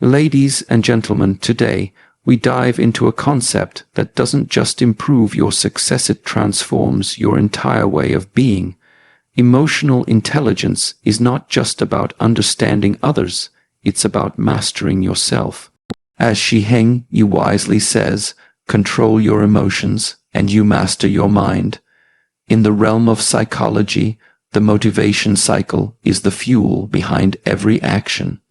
Ladies and gentlemen, today we dive into a concept that doesn't just improve your success, it transforms your entire way of being. Emotional intelligence is not just about understanding others, it's about mastering yourself. As Shi Heng Yi wisely says, control your emotions and you master your mind. In the realm of psychology, the motivation cycle is the fuel behind every action.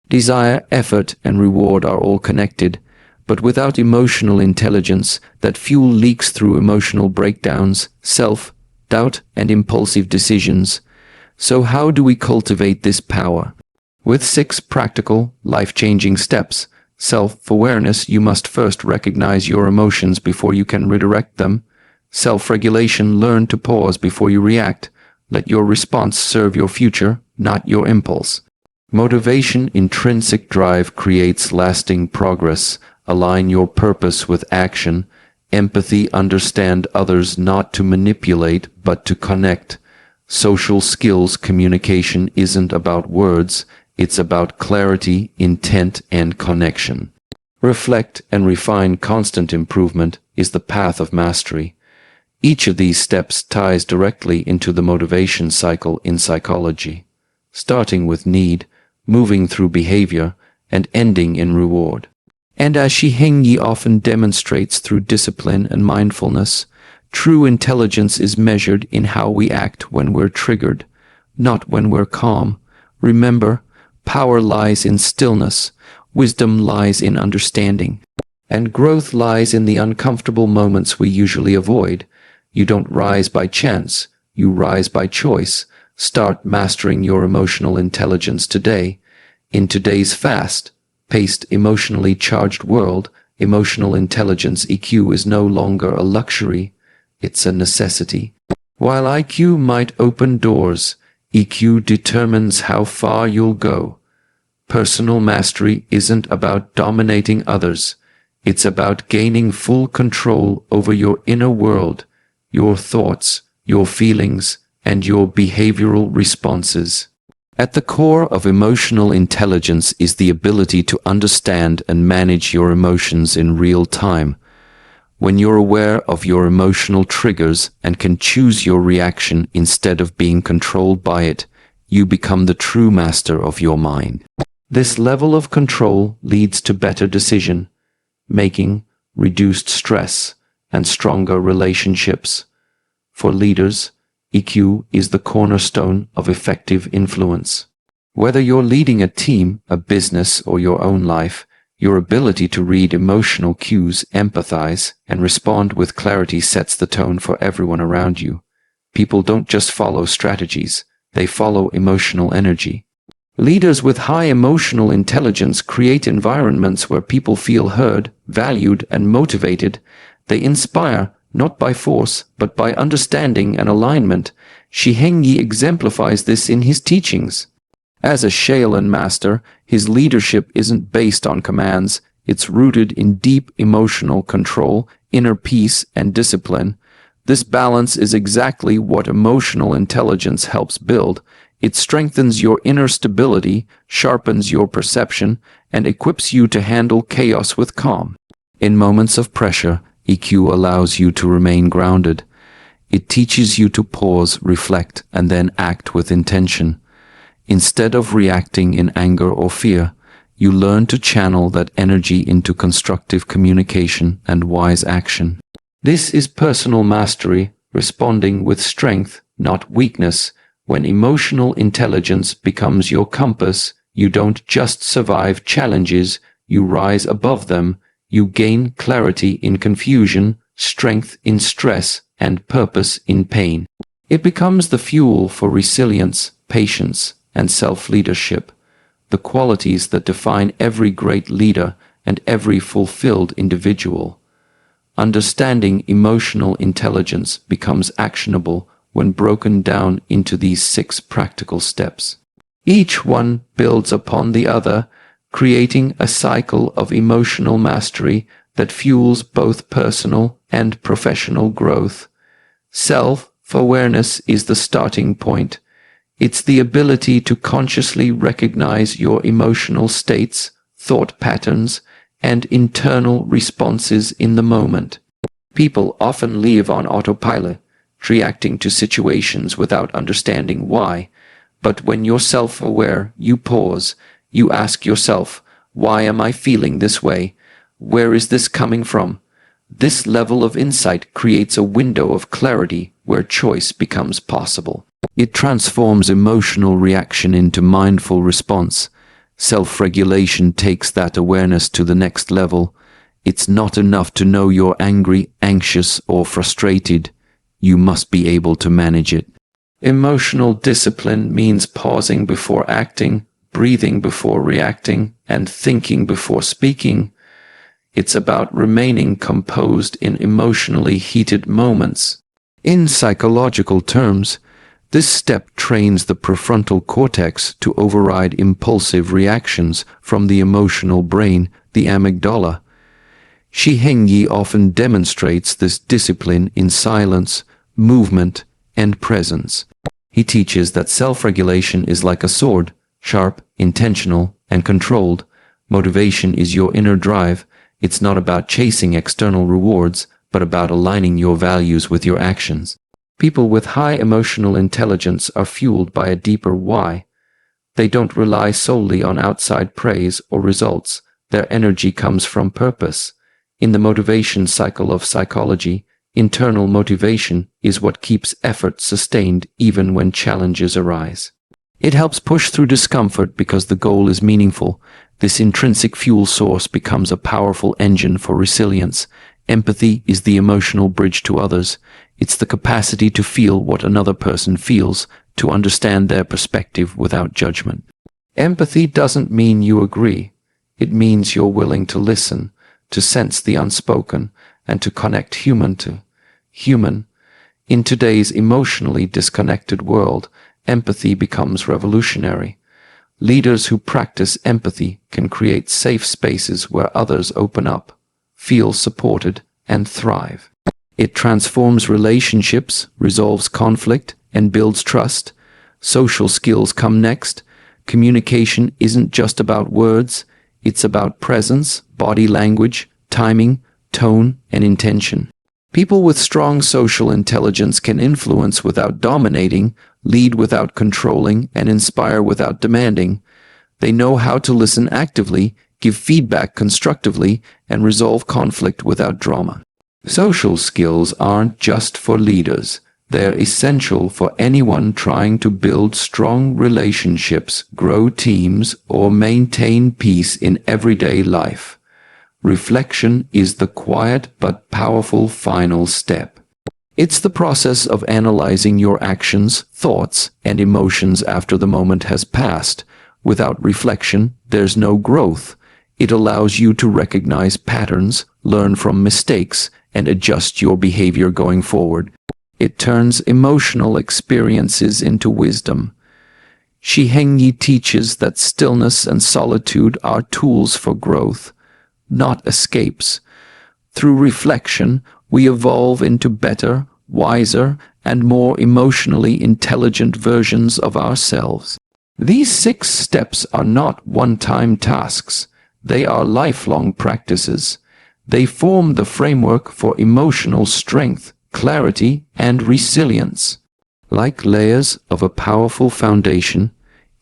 Desire, effort, and reward are all connected, but without emotional intelligence, that fuel leaks through emotional breakdowns, self-doubt, and impulsive decisions. So how do we cultivate this power? With 6 practical, life-changing steps. Self-awareness: you must first recognize your emotions before you can redirect them. Self-regulation: learn to pause before you react. Let your response serve your future, not your impulse. Motivation: intrinsic drive creates lasting progress. Align your purpose with action. Empathy: understand others not to manipulate but to connect. Social skills: communication isn't about words, it's about clarity, intent, and connection. Reflect and refine: constant improvement is the path of mastery. Each of these steps ties directly into the motivation cycle in psychology, starting with need, moving through behavior, and ending in reward. And as Shi Heng Yi often demonstrates through discipline and mindfulness, true intelligence is measured in how we act when we're triggered, not when we're calm. Remember, power lies in stillness, wisdom lies in understanding, and growth lies in the uncomfortable moments we usually avoid. You don't rise by chance, you rise by choice. Start mastering your emotional intelligence today. In today's fast-paced, emotionally charged world, emotional intelligence (EQ) is no longer a luxury, it's a necessity. While IQ might open doors, EQ determines how far you'll go. Personal mastery isn't about dominating others, it's about gaining full control over your inner world, your thoughts, your feelings, and your behavioral responses. At the core of emotional intelligence is the ability to understand and manage your emotions in real time. When you're aware of your emotional triggers and can choose your reaction instead of being controlled by it, you become the true master of your mind. This level of control leads to better decision-making, reduced stress, and stronger relationships. For leaders, EQ is the cornerstone of effective influence. Whether you're leading a team, a business, or your own life, your ability to read emotional cues, empathize, and respond with clarity sets the tone for everyone around you. People don't just follow strategies, they follow emotional energy. Leaders with high emotional intelligence create environments where people feel heard, valued, and motivated. They inspire, not by force, but by understanding and alignment. Shi Heng Yi exemplifies this in his teachings. As a Shaolin master, his leadership isn't based on commands, it's rooted in deep emotional control, inner peace, and discipline. This balance is exactly what emotional intelligence helps build. It strengthens your inner stability, sharpens your perception, and equips you to handle chaos with calm. In moments of pressure, EQ allows you to remain grounded. It teaches you to pause, reflect, and then act with intention. Instead of reacting in anger or fear, you learn to channel that energy into constructive communication and wise action. This is personal mastery, responding with strength, not weakness. When emotional intelligence becomes your compass, you don't just survive challenges, you rise above them. You gain clarity in confusion, strength in stress, and purpose in pain. It becomes the fuel for resilience, patience, and self-leadership, the qualities that define every great leader and every fulfilled individual. Understanding emotional intelligence becomes actionable when broken down into these 6 practical steps. Each one builds upon the other, creating a cycle of emotional mastery that fuels both personal and professional growth. Self-awareness is the starting point. It's the ability to consciously recognize your emotional states, thought patterns, and internal responses in the moment. People often live on autopilot, reacting to situations without understanding why. But when you're self-aware, you pause, you ask yourself, why am I feeling this way? Where is this coming from? This level of insight creates a window of clarity where choice becomes possible. It transforms emotional reaction into mindful response. Self-regulation takes that awareness to the next level. It's not enough to know you're angry, anxious, or frustrated. You must be able to manage it. Emotional discipline means pausing before acting, breathing before reacting, and thinking before speaking. It's about remaining composed in emotionally heated moments. In psychological terms, this step trains the prefrontal cortex to override impulsive reactions from the emotional brain, the amygdala. Shi Heng Yi often demonstrates this discipline in silence, movement, and presence. He teaches that self-regulation is like a sword, sharp, intentional, and controlled. Motivation is your inner drive. It's not about chasing external rewards, but about aligning your values with your actions. People with high emotional intelligence are fueled by a deeper why. They don't rely solely on outside praise or results. Their energy comes from purpose. In the motivation cycle of psychology, internal motivation is what keeps effort sustained even when challenges arise. It helps push through discomfort because the goal is meaningful. This intrinsic fuel source becomes a powerful engine for resilience. Empathy is the emotional bridge to others. It's the capacity to feel what another person feels, to understand their perspective without judgment. Empathy doesn't mean you agree. It means you're willing to listen, to sense the unspoken, and to connect human to human. In today's emotionally disconnected world, empathy becomes revolutionary. Leaders who practice empathy can create safe spaces where others open up, feel supported, and thrive. It transforms relationships, resolves conflict, and builds trust. Social skills come next. Communication isn't just about words, it's about presence, body language, timing, tone, and intention. People with strong social intelligence can influence without dominating, lead without controlling, and inspire without demanding. They know how to listen actively, give feedback constructively, and resolve conflict without drama. Social skills aren't just for leaders. They're essential for anyone trying to build strong relationships, grow teams, or maintain peace in everyday life. Reflection is the quiet but powerful final step. It's the process of analyzing your actions, thoughts, and emotions after the moment has passed. Without reflection, there's no growth. It allows you to recognize patterns, learn from mistakes, and adjust your behavior going forward. It turns emotional experiences into wisdom. Shi Heng Yi teaches that stillness and solitude are tools for growth, not escapes. Through reflection, we evolve into better, wiser, and more emotionally intelligent versions of ourselves. These 6 steps are not one-time tasks. They are lifelong practices. They form the framework for emotional strength, clarity, and resilience. Like layers of a powerful foundation,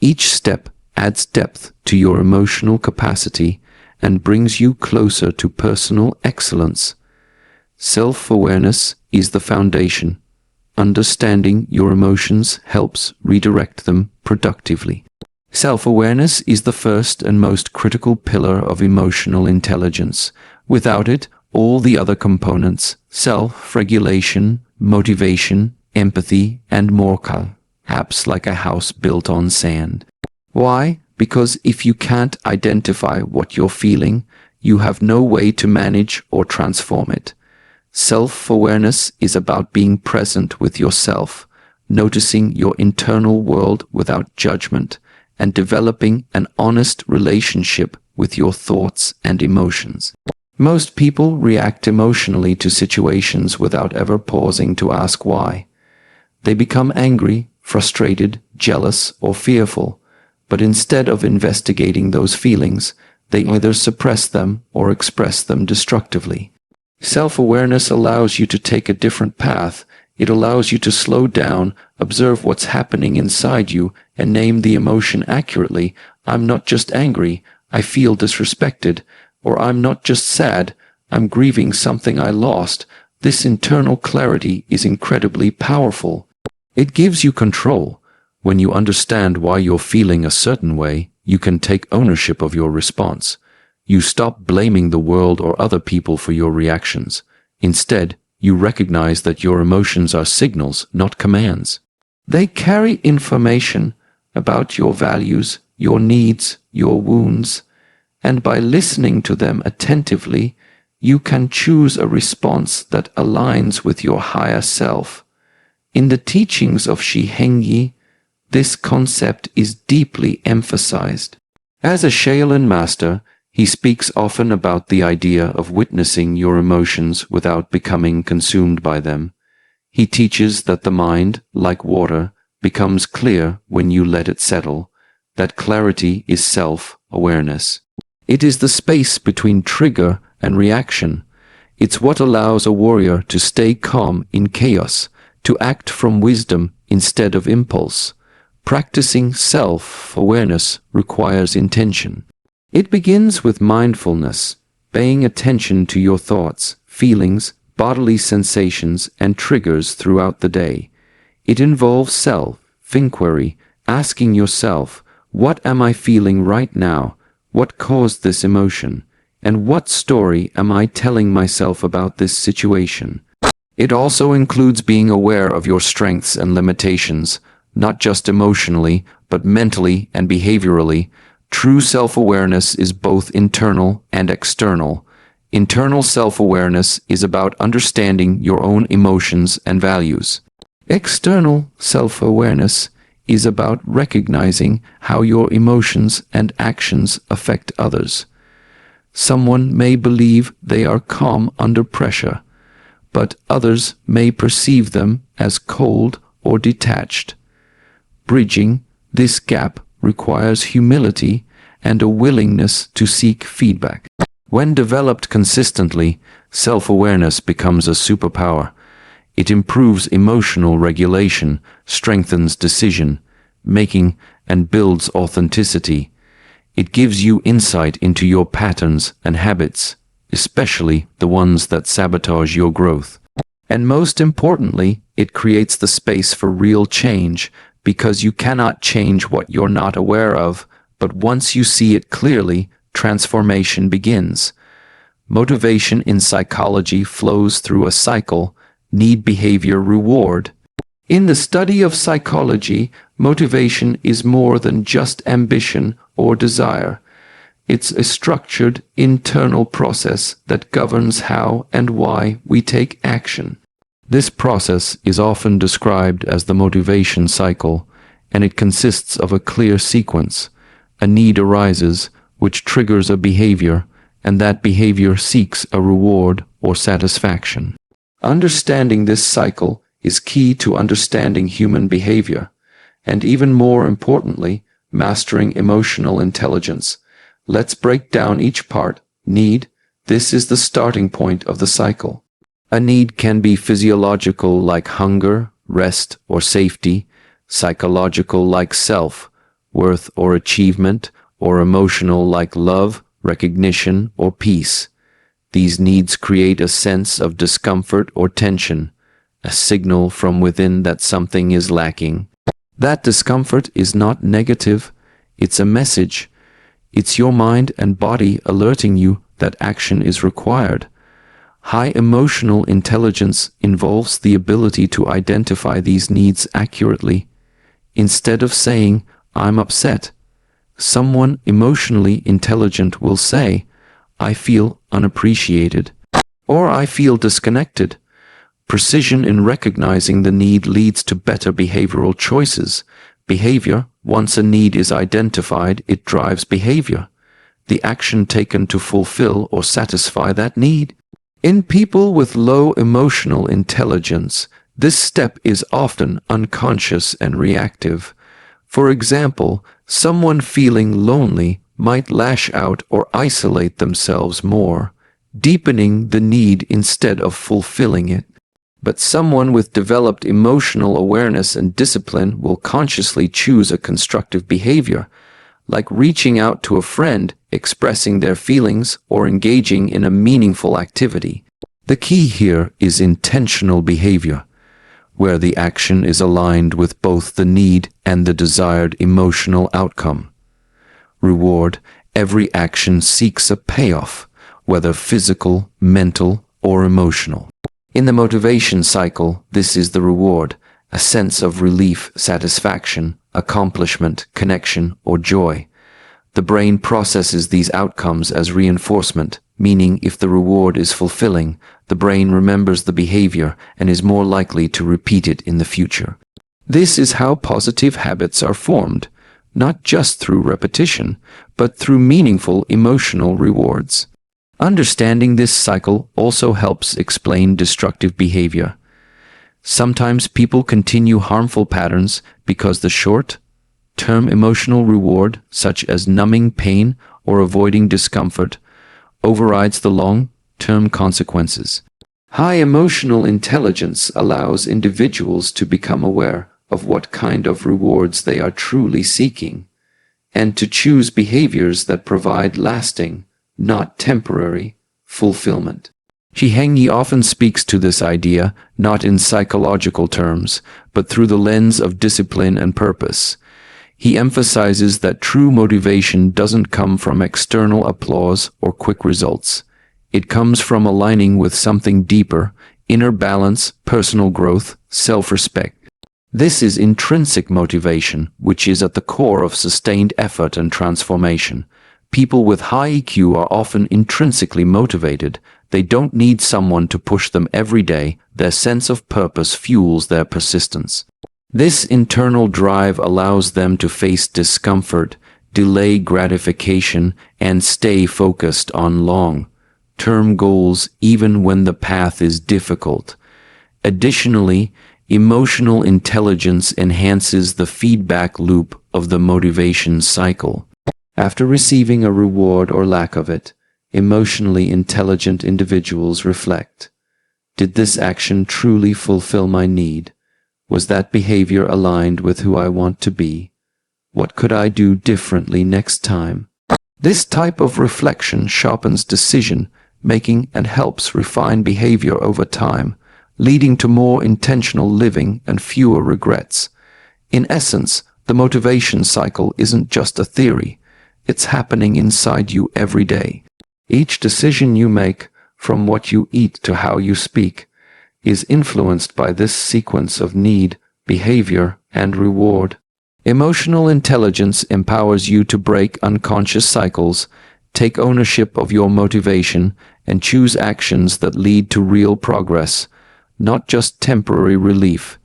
each step adds depth to your emotional capacity and brings you closer to personal excellence. Self-awareness is the foundation. Understanding your emotions helps redirect them productively. Self-awareness is the first and most critical pillar of emotional intelligence. Without it, all the other components, self-regulation, motivation, empathy, and more collapse like a house built on sand. Why? Because if you can't identify what you're feeling, you have no way to manage or transform it. Self-awareness is about being present with yourself, noticing your internal world without judgment, and developing an honest relationship with your thoughts and emotions. Most people react emotionally to situations without ever pausing to ask why. They become angry, frustrated, jealous, or fearful, but instead of investigating those feelings, They either suppress them or express them destructively. Self-awareness allows you to take a different path. It allows you to slow down, observe what's happening inside you, and name the emotion accurately. I'm not just angry, I feel disrespected. Or I'm not just sad, I'm grieving something I lost. This internal clarity is incredibly powerful. It gives you control. When you understand why you're feeling a certain way, you can take ownership of your response. You stop blaming the world or other people for your reactions. Instead, you recognize that your emotions are signals, not commands. They carry information about your values, your needs, your wounds, and by listening to them attentively, you can choose a response that aligns with your higher self. In the teachings of Shi Heng Yi, this concept is deeply emphasized. As a Shaolin master, he speaks often about the idea of witnessing your emotions without becoming consumed by them. He teaches that the mind, like water, becomes clear when you let it settle, that clarity is self-awareness. It is the space between trigger and reaction. It's what allows a warrior to stay calm in chaos, to act from wisdom instead of impulse. Practicing self-awareness requires intention. It begins with mindfulness, paying attention to your thoughts, feelings, bodily sensations, and triggers throughout the day. It involves self-inquiry, asking yourself, what am I feeling right now? What caused this emotion? And what story am I telling myself about this situation? It also includes being aware of your strengths and limitations, not just emotionally, but mentally and behaviorally. True self-awareness is both internal and external. Internal self-awareness is about understanding your own emotions and values. External self-awareness is about recognizing how your emotions and actions affect others. Someone may believe they are calm under pressure, but others may perceive them as cold or detached. Bridging this gap requires humility and a willingness to seek feedback. When developed consistently, self-awareness becomes a superpower. It improves emotional regulation, strengthens decision-making, and builds authenticity. It gives you insight into your patterns and habits, especially the ones that sabotage your growth. And most importantly, it creates the space for real change, because you cannot change what you're not aware of, but once you see it clearly, transformation begins. Motivation in psychology flows through a cycle: need, behavior, reward. In the study of psychology, motivation is more than just ambition or desire. It's a structured internal process that governs how and why we take action. This process is often described as the motivation cycle, and it consists of a clear sequence. A need arises, which triggers a behavior, and that behavior seeks a reward or satisfaction. Understanding this cycle is key to understanding human behavior, and even more importantly, mastering emotional intelligence. Let's break down each part. Need. This is the starting point of the cycle. A need can be physiological, like hunger, rest, or safety, psychological, like self-worth or achievement, or emotional, like love, recognition, or peace. These needs create a sense of discomfort or tension, a signal from within that something is lacking. That discomfort is not negative, it's a message. It's your mind and body alerting you that action is required. High emotional intelligence involves the ability to identify these needs accurately. Instead of saying, "I'm upset," someone emotionally intelligent will say, "I feel unappreciated," or "I feel disconnected." Precision in recognizing the need leads to better behavioral choices. Behavior, once a need is identified, it drives behavior, the action taken to fulfill or satisfy that need. In people with low emotional intelligence, this step is often unconscious and reactive. For example, someone feeling lonely might lash out or isolate themselves more, deepening the need instead of fulfilling it. But someone with developed emotional awareness and discipline will consciously choose a constructive behavior, like reaching out to a friend, expressing their feelings, or engaging in a meaningful activity. The key here is intentional behavior, where the action is aligned with both the need and the desired emotional outcome. Reward: every action seeks a payoff, whether physical, mental, or emotional. In the motivation cycle, this is the reward, a sense of relief, satisfaction, accomplishment, connection, or joy. The brain processes these outcomes as reinforcement, meaning if the reward is fulfilling, the brain remembers the behavior and is more likely to repeat it in the future. This is how positive habits are formed, not just through repetition, but through meaningful emotional rewards. Understanding this cycle also helps explain destructive behavior. Sometimes people continue harmful patterns because the short-term emotional reward, such as numbing pain or avoiding discomfort, overrides the long-term consequences. High emotional intelligence allows individuals to become aware of what kind of rewards they are truly seeking, and to choose behaviors that provide lasting, not temporary, fulfillment. Shi Heng Yi often speaks to this idea not in psychological terms, but through the lens of discipline and purpose. He emphasizes that true motivation doesn't come from external applause or quick results. It comes from aligning with something deeper, inner balance, personal growth, self-respect. This is intrinsic motivation, which is at the core of sustained effort and transformation. People with high EQ are often intrinsically motivated. They don't need someone to push them every day. Their sense of purpose fuels their persistence. This internal drive allows them to face discomfort, delay gratification, and stay focused on long-term goals even when the path is difficult. Additionally, emotional intelligence enhances the feedback loop of the motivation cycle. After receiving a reward or lack of it, emotionally intelligent individuals reflect. Did this action truly fulfill my need? Was that behavior aligned with who I want to be? What could I do differently next time? This type of reflection sharpens decision-making and helps refine behavior over time, leading to more intentional living and fewer regrets. In essence, the motivation cycle isn't just a theory. It's happening inside you every day. Each decision you make, from what you eat to how you speak, is influenced by this sequence of need, behavior, and reward. Emotional intelligence empowers you to break unconscious cycles, take ownership of your motivation, and choose actions that lead to real progress, not just temporary relief.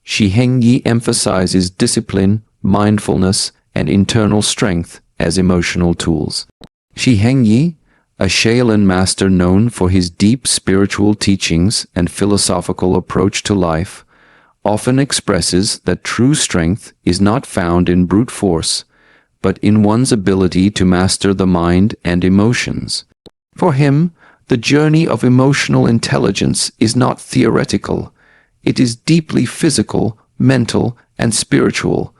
Shi Heng Yi emphasizes discipline, mindfulness, and internal strength as emotional tools. Shi Heng Yi, a Shaolin master known for his deep spiritual teachings and philosophical approach to life, often expresses that true strength is not found in brute force, but in one's ability to master the mind and emotions. For him, the journey of emotional intelligence is not theoretical. It is deeply physical, mental, and spiritual.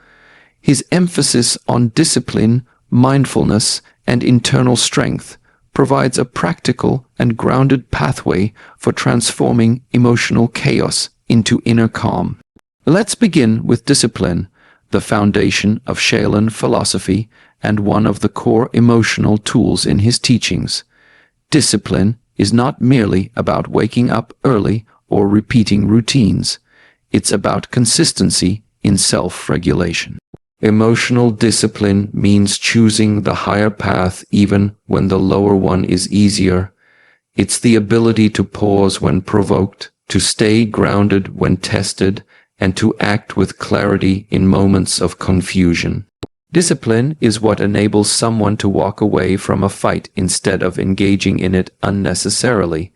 His emphasis on discipline, mindfulness, and internal strength provides a practical and grounded pathway for transforming emotional chaos into inner calm. Let's begin with discipline, the foundation of Shaolin philosophy and one of the core emotional tools in his teachings. Discipline is not merely about waking up early or repeating routines. It's about consistency in self-regulation. Emotional discipline means choosing the higher path even when the lower one is easier. It's the ability to pause when provoked, to stay grounded when tested, and to act with clarity in moments of confusion. Discipline is what enables someone to walk away from a fight instead of engaging in it unnecessarily.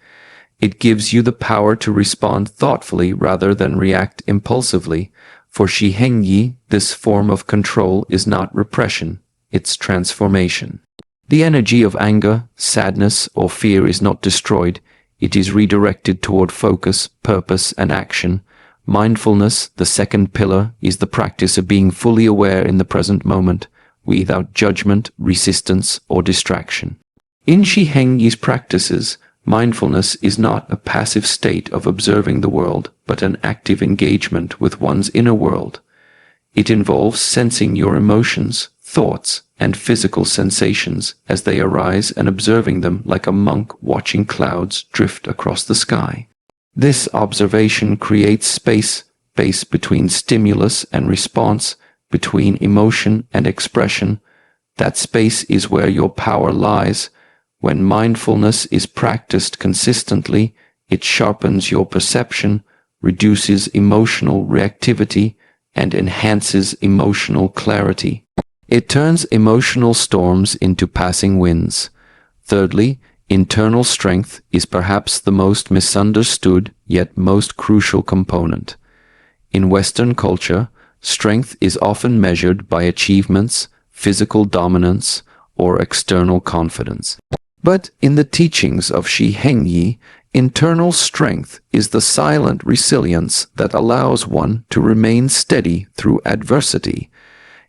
It gives you the power to respond thoughtfully rather than react impulsively. For Shi Heng Yi, this form of control is not repression, its transformation. The energy of anger, sadness, or fear is not destroyed, it is redirected toward focus, purpose, and action. Mindfulness, the second pillar, is the practice of being fully aware in the present moment, without judgment, resistance, or distraction. In Shi Heng Yi's practices, mindfulness is not a passive state of observing the world, but an active engagement with one's inner world. It involves sensing your emotions, thoughts, and physical sensations as they arise and observing them like a monk watching clouds drift across the sky. This observation creates space between stimulus and response, between emotion and expression. That space is where your power lies. When mindfulness is practiced consistently, it sharpens your perception, reduces emotional reactivity, and enhances emotional clarity. It turns emotional storms into passing winds. Thirdly, internal strength is perhaps the most misunderstood yet most crucial component. In Western culture, strength is often measured by achievements, physical dominance, or external confidence. But in the teachings of Shi Heng Yi, internal strength is the silent resilience that allows one to remain steady through adversity.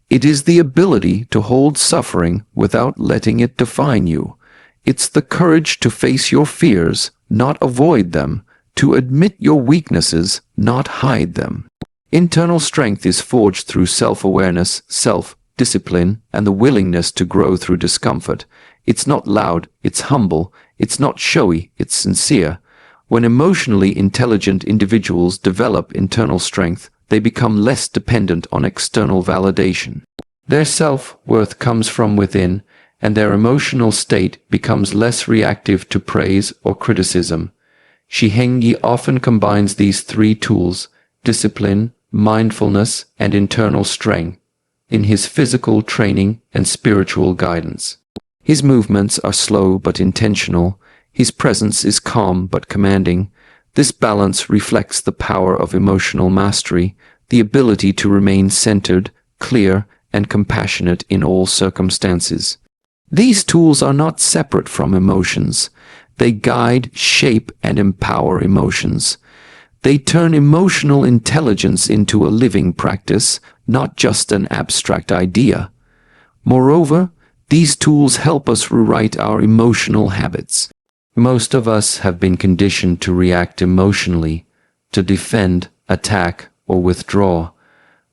It is the ability to hold suffering without letting it define you. It's the courage to face your fears, not avoid them, to admit your weaknesses, not hide them. Internal strength is forged through self-awareness, self-discipline, and the willingness to grow through discomfort. It's not loud, it's humble, it's not showy, it's sincere. When emotionally intelligent individuals develop internal strength, they become less dependent on external validation. Their self-worth comes from within, and their emotional state becomes less reactive to praise or criticism. Shi Heng Yi often combines these three tools, discipline, mindfulness, and internal strength, in his physical training and spiritual guidance. His movements are slow but intentional. His presence is calm but commanding. This balance reflects the power of emotional mastery, the ability to remain centered, clear, and compassionate in all circumstances. These tools are not separate from emotions. They guide, shape, and empower emotions. They turn emotional intelligence into a living practice, not just an abstract idea. Moreover, these tools help us rewrite our emotional habits. Most of us have been conditioned to react emotionally, to defend, attack, or withdraw.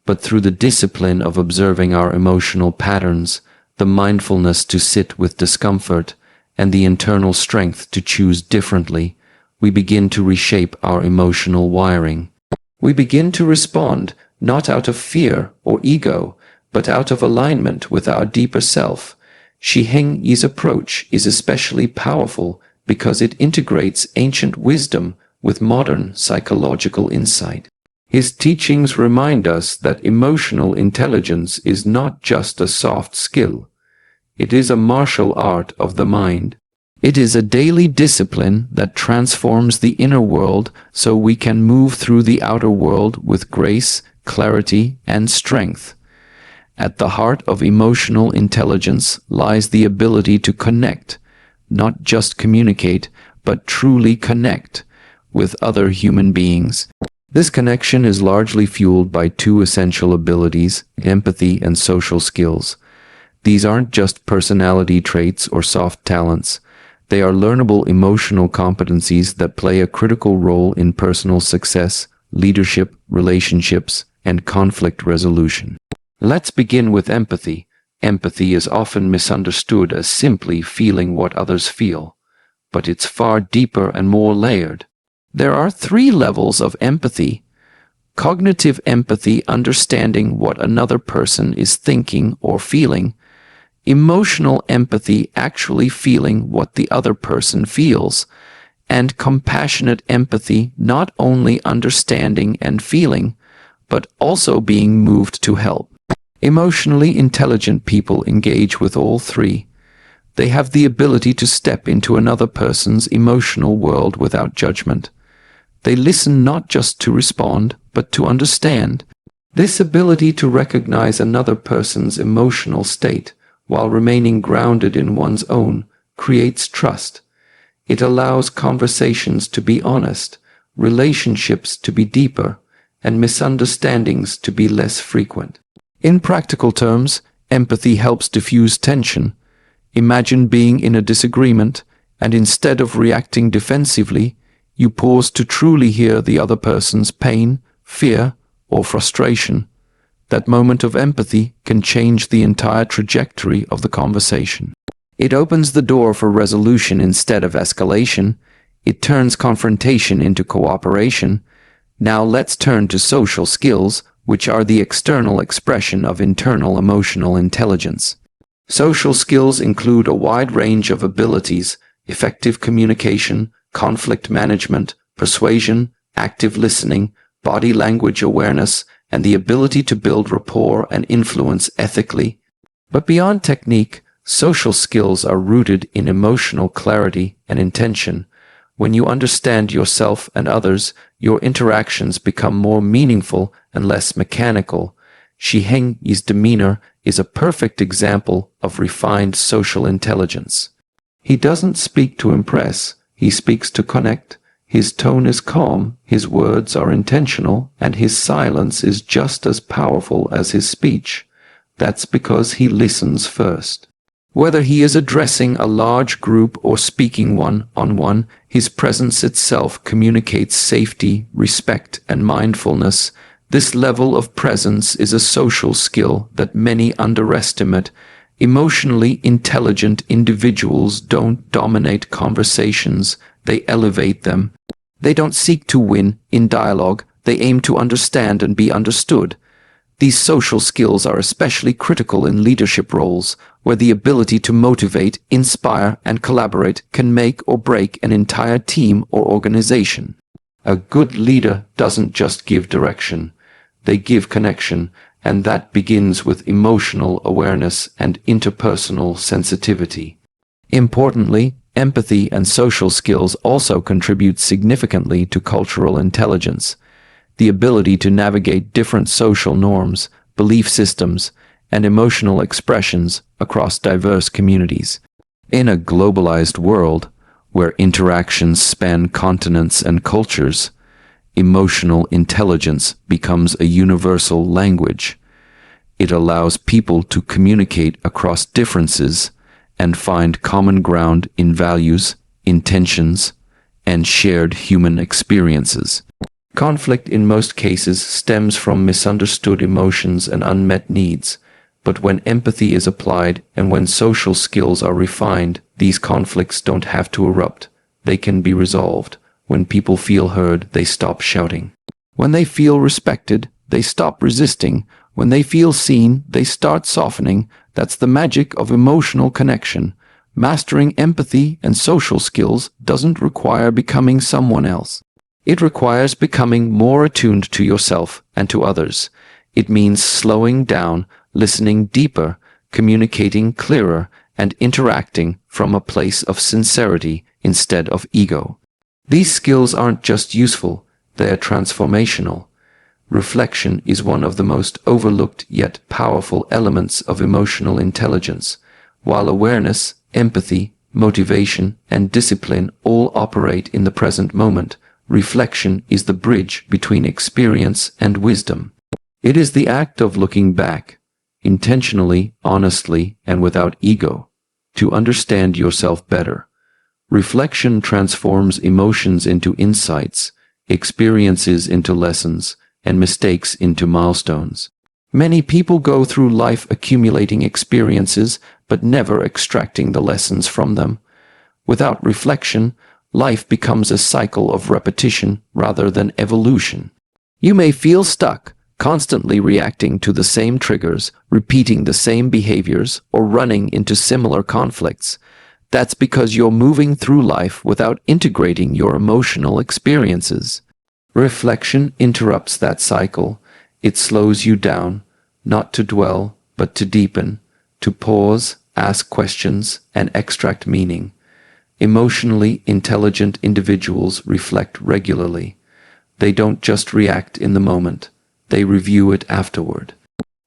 But through the discipline of observing our emotional patterns, the mindfulness to sit with discomfort, and the internal strength to choose differently, we begin to reshape our emotional wiring. We begin to respond not out of fear or ego, but out of alignment with our deeper self. Shi Heng Yi's approach is especially powerful because it integrates ancient wisdom with modern psychological insight. His teachings remind us that emotional intelligence is not just a soft skill. It is a martial art of the mind. It is a daily discipline that transforms the inner world so we can move through the outer world with grace, clarity, and strength. At the heart of emotional intelligence lies the ability to connect, not just communicate, but truly connect with other human beings. This connection is largely fueled by two essential abilities, empathy and social skills. These aren't just personality traits or soft talents. They are learnable emotional competencies that play a critical role in personal success, leadership, relationships, and conflict resolution. Let's begin with empathy. Empathy is often misunderstood as simply feeling what others feel, but it's far deeper and more layered. There are 3 levels of empathy. Cognitive empathy, understanding what another person is thinking or feeling. Emotional empathy, actually feeling what the other person feels. And compassionate empathy, not only understanding and feeling, but also being moved to help. Emotionally intelligent people engage with all 3. They have the ability to step into another person's emotional world without judgment. They listen not just to respond, but to understand. This ability to recognize another person's emotional state while remaining grounded in one's own, creates trust. It allows conversations to be honest, relationships to be deeper, and misunderstandings to be less frequent. In practical terms, empathy helps diffuse tension. Imagine being in a disagreement, and instead of reacting defensively, you pause to truly hear the other person's pain, fear, or frustration. That moment of empathy can change the entire trajectory of the conversation. It opens the door for resolution instead of escalation. It turns confrontation into cooperation. Now let's turn to social skills, which are the external expression of internal emotional intelligence. Social skills include a wide range of abilities: effective communication, conflict management, persuasion, active listening, body language awareness, and the ability to build rapport and influence ethically. But beyond technique, social skills are rooted in emotional clarity and intention. When you understand yourself and others, your interactions become more meaningful and less mechanical. Shi Heng Yi's demeanor is a perfect example of refined social intelligence. He doesn't speak to impress, he speaks to connect. His tone is calm, his words are intentional, and his silence is just as powerful as his speech. That's because he listens first. Whether he is addressing a large group or speaking one-on-one, his presence itself communicates safety, respect, and mindfulness. This level of presence is a social skill that many underestimate. Emotionally intelligent individuals don't dominate conversations, they elevate them. They don't seek to win in dialogue, they aim to understand and be understood. These social skills are especially critical in leadership roles, where the ability to motivate, inspire, and collaborate can make or break an entire team or organization. A good leader doesn't just give direction, they give connection, and that begins with emotional awareness and interpersonal sensitivity. Importantly, empathy and social skills also contribute significantly to cultural intelligence. The ability to navigate different social norms, belief systems, and emotional expressions across diverse communities. In a globalized world, where interactions span continents and cultures, emotional intelligence becomes a universal language. It allows people to communicate across differences and find common ground in values, intentions, and shared human experiences. Conflict in most cases stems from misunderstood emotions and unmet needs, but when empathy is applied and when social skills are refined, these conflicts don't have to erupt. They can be resolved. When people feel heard, they stop shouting. When they feel respected, they stop resisting. When they feel seen, they start softening. That's the magic of emotional connection. Mastering empathy and social skills doesn't require becoming someone else. It requires becoming more attuned to yourself and to others. It means slowing down, listening deeper, communicating clearer, and interacting from a place of sincerity instead of ego. These skills aren't just useful, they are transformational. Reflection is one of the most overlooked yet powerful elements of emotional intelligence. While awareness, empathy, motivation, and discipline all operate in the present moment, reflection is the bridge between experience and wisdom. It is the act of looking back, intentionally, honestly, and without ego, to understand yourself better. Reflection transforms emotions into insights, experiences into lessons, and mistakes into milestones. Many people go through life accumulating experiences, but never extracting the lessons from them. Without reflection, life becomes a cycle of repetition rather than evolution. You may feel stuck, constantly reacting to the same triggers, repeating the same behaviors, or running into similar conflicts. That's because you're moving through life without integrating your emotional experiences. Reflection interrupts that cycle. It slows you down, not to dwell, but to deepen, to pause, ask questions, and extract meaning. Emotionally intelligent individuals reflect regularly. They don't just react in the moment, they review it afterward.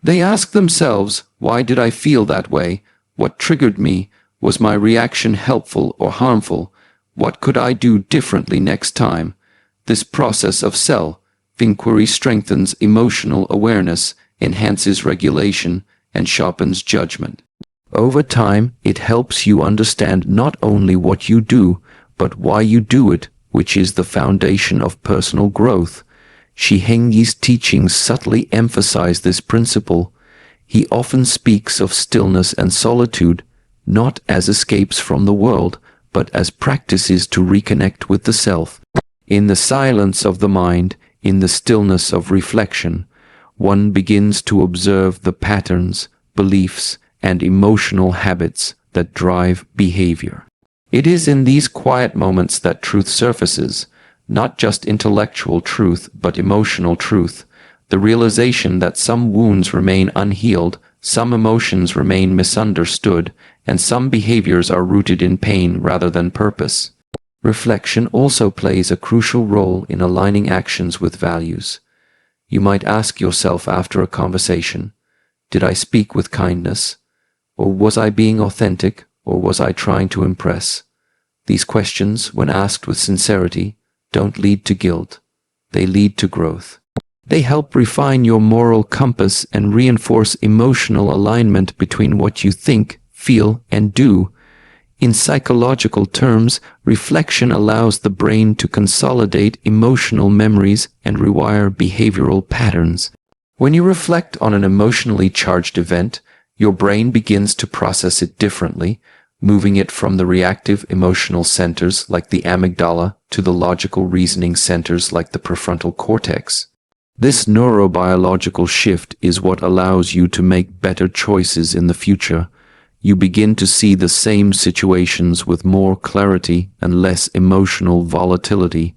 They ask themselves, why did I feel that way? What triggered me? Was my reaction helpful or harmful? What could I do differently next time? This process of self-inquiry strengthens emotional awareness, enhances regulation, and sharpens judgment. Over time, it helps you understand not only what you do, but why you do it, which is the foundation of personal growth. Shi Heng Yi's teachings subtly emphasize this principle. He often speaks of stillness and solitude, not as escapes from the world, but as practices to reconnect with the self. In the silence of the mind, in the stillness of reflection, one begins to observe the patterns, beliefs, and emotional habits that drive behavior. It is in these quiet moments that truth surfaces, not just intellectual truth, but emotional truth. The realization that some wounds remain unhealed, some emotions remain misunderstood, and some behaviors are rooted in pain rather than purpose. Reflection also plays a crucial role in aligning actions with values. You might ask yourself after a conversation, did I speak with kindness? Or was I being authentic? Or was I trying to impress? These questions, when asked with sincerity, don't lead to guilt. They lead to growth. They help refine your moral compass and reinforce emotional alignment between what you think, feel, and do. In psychological terms, reflection allows the brain to consolidate emotional memories and rewire behavioral patterns. When you reflect on an emotionally charged event, your brain begins to process it differently, moving it from the reactive emotional centers like the amygdala to the logical reasoning centers like the prefrontal cortex. This neurobiological shift is what allows you to make better choices in the future. You begin to see the same situations with more clarity and less emotional volatility.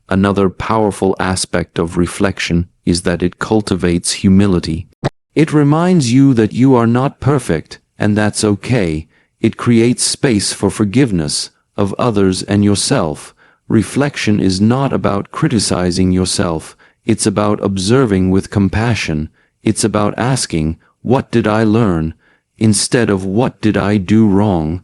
Another powerful aspect of reflection is that it cultivates humility. It reminds you that you are not perfect, and that's okay. It creates space for forgiveness of others and yourself. Reflection is not about criticizing yourself. It's about observing with compassion. It's about asking, what did I learn? Instead of what did I do wrong?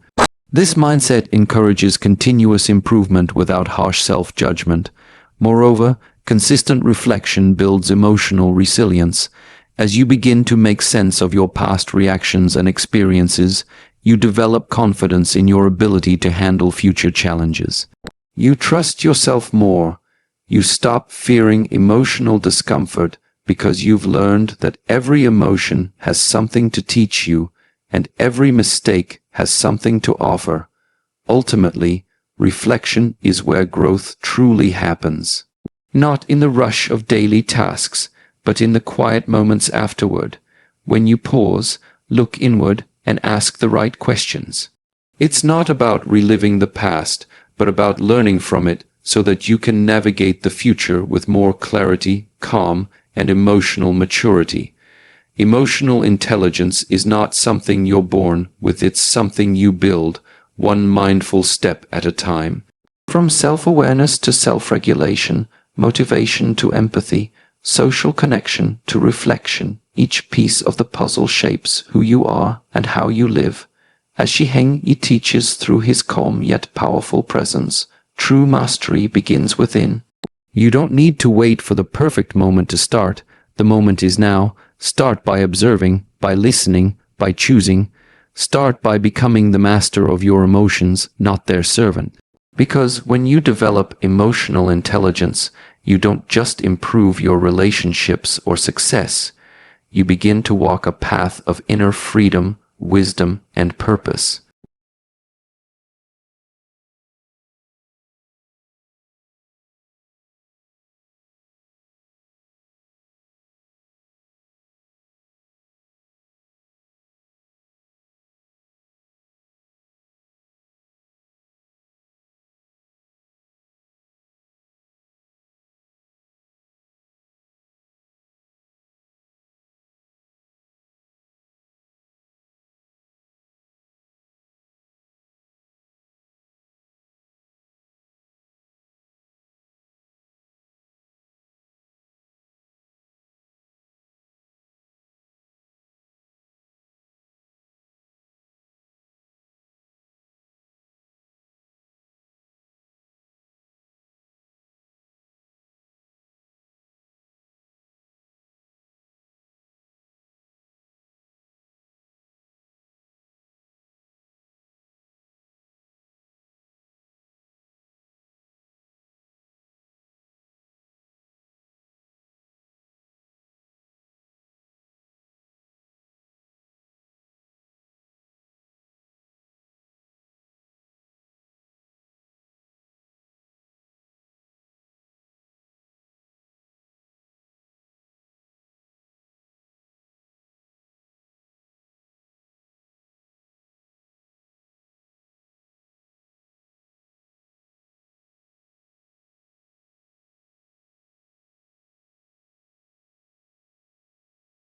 This mindset encourages continuous improvement without harsh self-judgment. Moreover, consistent reflection builds emotional resilience. As you begin to make sense of your past reactions and experiences, you develop confidence in your ability to handle future challenges. You trust yourself more. You stop fearing emotional discomfort because you've learned that every emotion has something to teach you, and every mistake has something to offer. Ultimately, reflection is where growth truly happens. Not in the rush of daily tasks, but in the quiet moments afterward, when you pause, look inward, and ask the right questions. It's not about reliving the past, but about learning from it so that you can navigate the future with more clarity, calm, and emotional maturity. Emotional intelligence is not something you're born with, it's something you build, one mindful step at a time. From self-awareness to self-regulation, motivation to empathy, social connection to reflection, each piece of the puzzle shapes who you are and how you live. As Shi Heng Yi teaches through his calm yet powerful presence, true mastery begins within. You don't need to wait for the perfect moment to start. The moment is now. Start by observing, by listening, by choosing. Start by becoming the master of your emotions, not their servant. Because when you develop emotional intelligence, you don't just improve your relationships or success. You begin to walk a path of inner freedom, wisdom, and purpose.